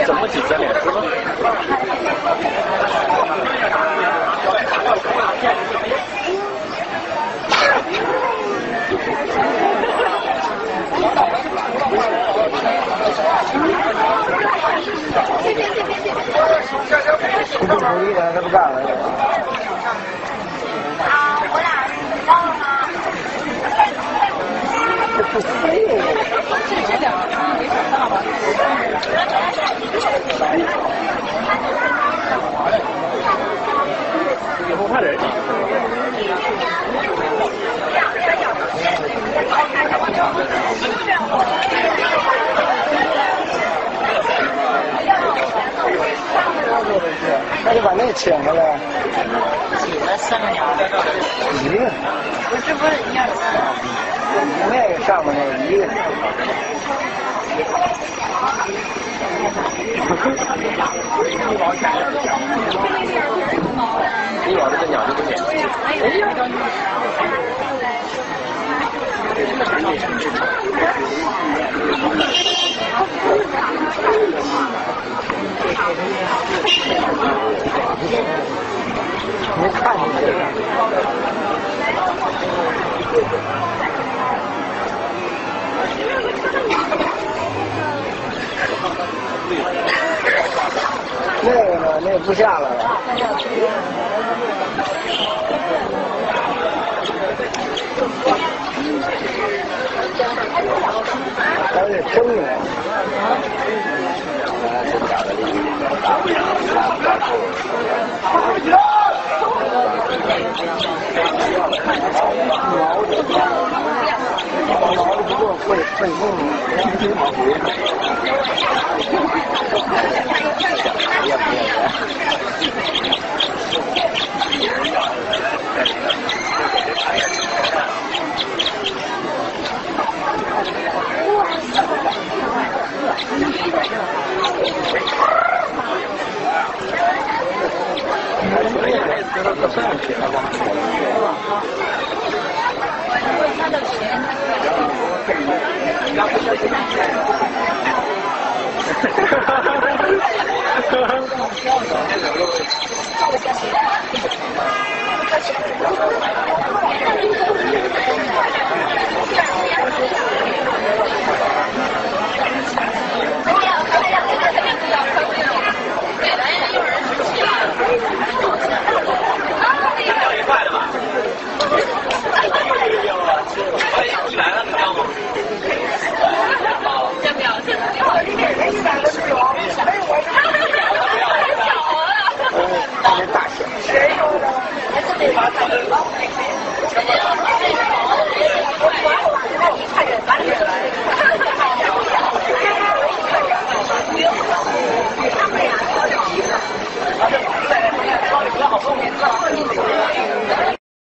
怎么几三脸是吗？不努力了，他不干了。啊，我俩到了吗？这不行。这两个没想到吧？以后怕人。那就把那请过来。几个3个鸟？一个。不是1、2、3。那个上面那一个。你咬这个鸟就不免。没看见这个。那个呢？那个不下来了。还得蒸呢。真假的厉害。毛的不够会分控。